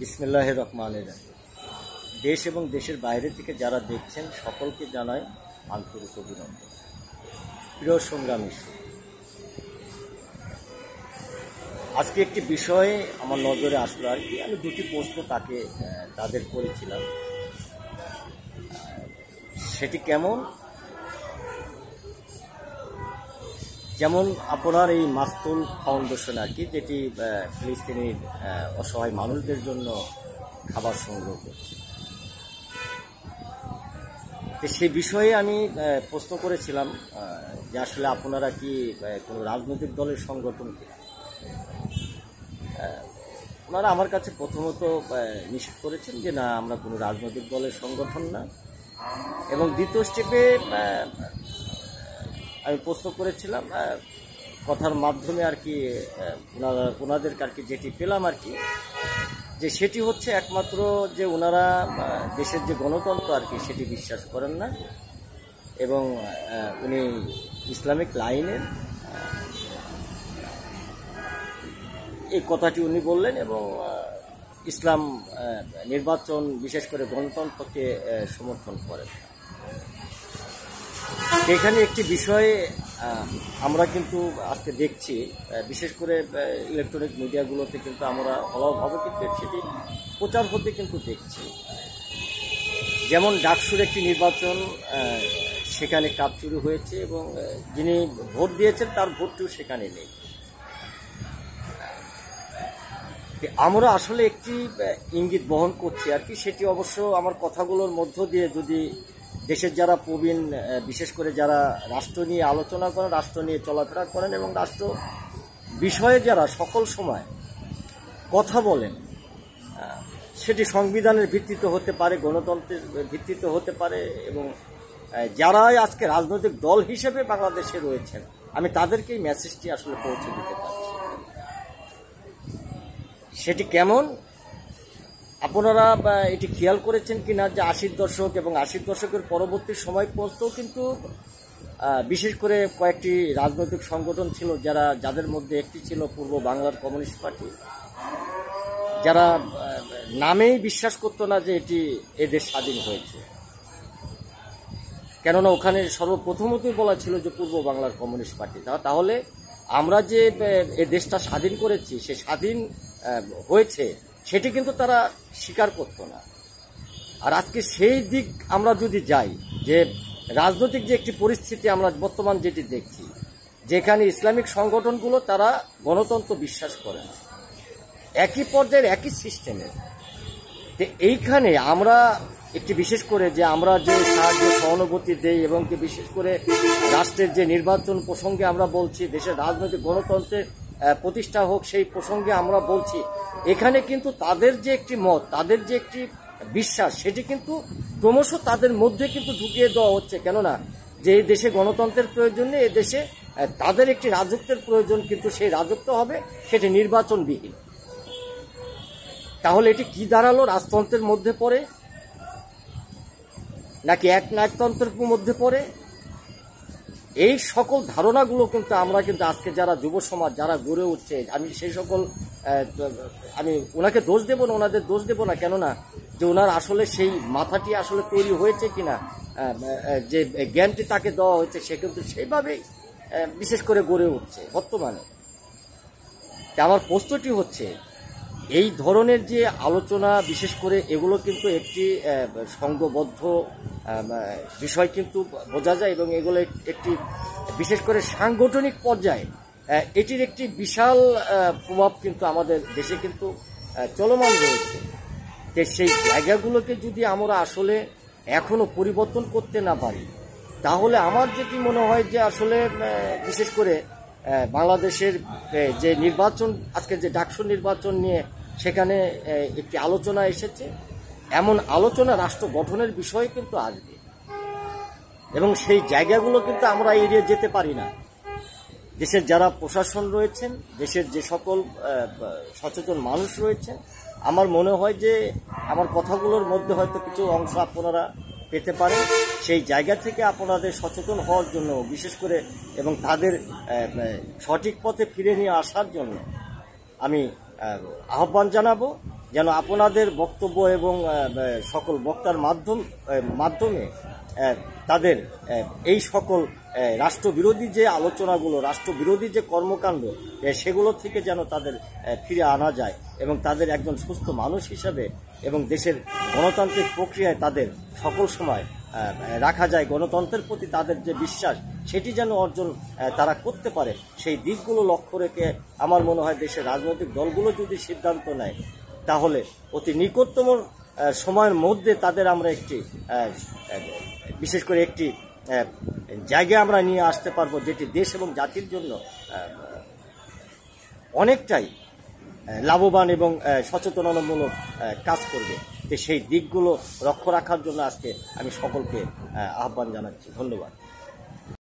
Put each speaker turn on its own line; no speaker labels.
বিসমিল্লাহির রহমানির রহিম। দেশ এবং দেশের বাইরে থেকে যারা দেখছেন সকলকে জানাই আন্তরিক অভিনন্দন। প্রিয় সংগ্রামী, আজকে একটি বিষয়ে আমার নজরে আসলো আর কি। আমি দুটি প্রশ্ন তাদের করেছিলাম। সেটি কেমন? যেমন আপনার এই মাস্তুল ফাউন্ডেশন আর কি, যেটি ফিলিস্তিনের অসহায় মানুষদের জন্য খাবার সংগ্রহ করছে, তো সে বিষয়ে আমি প্রশ্ন করেছিলাম যে আসলে আপনারা কি কোনো রাজনৈতিক দলের সংগঠন কিনা। ওনারা আমার কাছে প্রথমত নিশ্চিত করেছেন যে না, আমরা কোনো রাজনৈতিক দলের সংগঠন না। এবং দ্বিতীয় স্টেপে আমি প্রশ্ন করেছিলাম কথার মাধ্যমে আর কি, ওনাদেরকে আর কি যেটি পেলাম আর কি, যে সেটি হচ্ছে একমাত্র যে ওনারা দেশের যে গণতন্ত্র আর কি সেটি বিশ্বাস করেন না। এবং উনি ইসলামিক লাইনের এই কথাটি উনি বললেন। এবং ইসলাম নির্বাচন, বিশেষ করে গণতন্ত্রকে সমর্থন করেন। এখানে একটি বিষয়ে আমরা কিন্তু আজকে দেখছি, বিশেষ করে ইলেকট্রনিক মিডিয়াগুলোতে কিন্তু আমরা অলভাবে কিন্তু সেটি প্রচার হতে কিন্তু দেখছি। যেমন ডাকসুর একটি নির্বাচন, সেখানে কারচুরি হয়েছে এবং যিনি ভোট দিয়েছেন তার ভোটটিও সেখানে নেই। আমরা আসলে একটি ইঙ্গিত বহন করছি আর কি। সেটি অবশ্য আমার কথাগুলোর মধ্য দিয়ে যদি দেশের যারা প্রবীণ, বিশেষ করে যারা রাষ্ট্র নিয়ে আলোচনা করেন, রাষ্ট্র নিয়ে চলাফেরা করেন এবং রাষ্ট্র বিষয়ে যারা সকল সময় কথা বলেন, সেটি সংবিধানের ভিত্তিতে হতে পারে, গণতন্ত্রের ভিত্তিতে হতে পারে, এবং যারাই আজকে রাজনৈতিক দল হিসেবে বাংলাদেশে রয়েছেন, আমি তাদেরকেই মেসেজটি আসলে পৌঁছে দিতে চাচ্ছি। সেটি কেমন আপনারা এটি খেয়াল করেছেন কিনা যে 80-র দশক এবং 80-র দশকের পরবর্তী সময় পর্যন্ত কিন্তু বিশেষ করে কয়েকটি রাজনৈতিক সংগঠন ছিল যাদের মধ্যে একটি ছিল পূর্ব বাংলার কমিউনিস্ট পার্টি, যারা নামেই বিশ্বাস করতো না যে এদেশ স্বাধীন হয়েছে। কেননা ওখানে সর্বপ্রথমতই বলা ছিল যে পূর্ব বাংলার কমিউনিস্ট পার্টি। তাহলে আমরা যে এ দেশটা স্বাধীন করেছি, সে স্বাধীন হয়েছে সেটি কিন্তু তারা স্বীকার করতো না। আর আজকে সেই দিক আমরা যদি যাই, যে রাজনৈতিক যে একটি পরিস্থিতি আমরা বর্তমান যেটি দেখছি, যেখানে ইসলামিক সংগঠনগুলো তারা গণতন্ত্র বিশ্বাস করে না, একই পর্যায়ের একই সিস্টেমের। তো এইখানে আমরা একটি বিশেষ করে যে আমরা যে সাহায্য সহানুভূতি দেই এবং বিশেষ করে রাষ্ট্রের যে নির্বাচন প্রসঙ্গে আমরা বলছি, দেশের রাজনৈতিক গণতন্ত্রের প্রতিষ্ঠা হোক সেই প্রসঙ্গে আমরা বলছি, এখানে কিন্তু তাদের যে একটি মত, তাদের যে একটি বিশ্বাস, সেটি কিন্তু ক্রমশ তাদের মধ্যে কিন্তু ঢুকিয়ে দেওয়া হচ্ছে। কেননা যে এই দেশে গণতন্ত্রের প্রয়োজন নেই, এই দেশে তাদের একটি রাজত্বের প্রয়োজন, কিন্তু সেই রাজত্ব হবে সেটি নির্বাচনবিহীন। তাহলে এটি কি দাঁড়ালো? রাজতন্ত্রের মধ্যে পড়ে নাকি একনায়কতন্ত্রের মধ্যে পড়ে? এই সকল ধারণাগুলো কিন্তু আমরা কিন্তু আজকে যারা যুব সমাজ যারা গড়ে উঠছে, আমি সেই সকল আমি ওনাকে দোষ দেব না, ওনাদের দোষ দেব না। কেননা যে ওনার আসলে সেই মাথাটি আসলে তৈরি হয়েছে কিনা, যে জ্ঞানটি তাকে দেওয়া হয়েছে, সে কিন্তু সেইভাবেই বিশেষ করে গড়ে উঠছে বর্তমানে। আমার প্রশ্নটি হচ্ছে, এই ধরনের যে আলোচনা, বিশেষ করে এগুলো কিন্তু একটি সংঘবদ্ধ বিষয় কিন্তু বোঝা যায়, এবং এগুলো একটি বিশেষ করে সাংগঠনিক পর্যায়ে এটির একটি বিশাল প্রভাব কিন্তু আমাদের দেশে কিন্তু চলমান রয়েছে। তো সেই জায়গাগুলোকে যদি আমরা আসলে এখনো পরিবর্তন করতে না পারি, তাহলে আমার যেটি মনে হয় যে আসলে বিশেষ করে বাংলাদেশের যে নির্বাচন, আজকে যে ডাকসু নির্বাচন নিয়ে সেখানে একটি আলোচনা এসেছে, এমন আলোচনা রাষ্ট্র গঠনের বিষয়ে কিন্তু আসবে, এবং সেই জায়গাগুলো কিন্তু আমরা এড়িয়ে যেতে পারি না। দেশের যারা প্রশাসন রয়েছেন, দেশের যে সকল সচেতন মানুষ রয়েছেন, আমার মনে হয় যে আমার কথাগুলোর মধ্যে হয়তো কিছু অংশ আপনারা পেতে পারেন। সেই জায়গা থেকে আপনাদের সচেতন হওয়ার জন্য বিশেষ করে, এবং তাদের সঠিক পথে ফিরে নিয়ে আসার জন্য আমি আহ্বান জানাবো। যেন আপনাদের বক্তব্য এবং সকল বক্তার মাধ্যমে তাদের এই সকল রাষ্ট্রবিরোধী যে আলোচনাগুলো, রাষ্ট্রবিরোধী যে কর্মকাণ্ড, সেগুলো থেকে যেন তাদের ফিরে আনা যায় এবং তাদের একজন সুস্থ মানুষ হিসাবে এবং দেশের গণতান্ত্রিক প্রক্রিয়ায় তাদের সকল সময় রাখা যায়, গণতন্ত্রের প্রতি তাদের যে বিশ্বাস সেটি যেন অর্জন তারা করতে পারে, সেই দিকগুলো লক্ষ্য রেখে আমার মনে হয় দেশের রাজনৈতিক দলগুলো যদি সিদ্ধান্ত নেয় তাহলে অতি নিকটতম সময়ের মধ্যে তাদের আমরা একটি বিশেষ করে একটি জায়গায় আমরা নিয়ে আসতে পারবো যেটি দেশ এবং জাতির জন্য অনেকটাই লাভবান এবং সচেতনতামূলক কাজ করবে। তো সেই দিকগুলো লক্ষ্য রাখার জন্য আজকে আমি সকলকে আহ্বান জানাচ্ছি। ধন্যবাদ।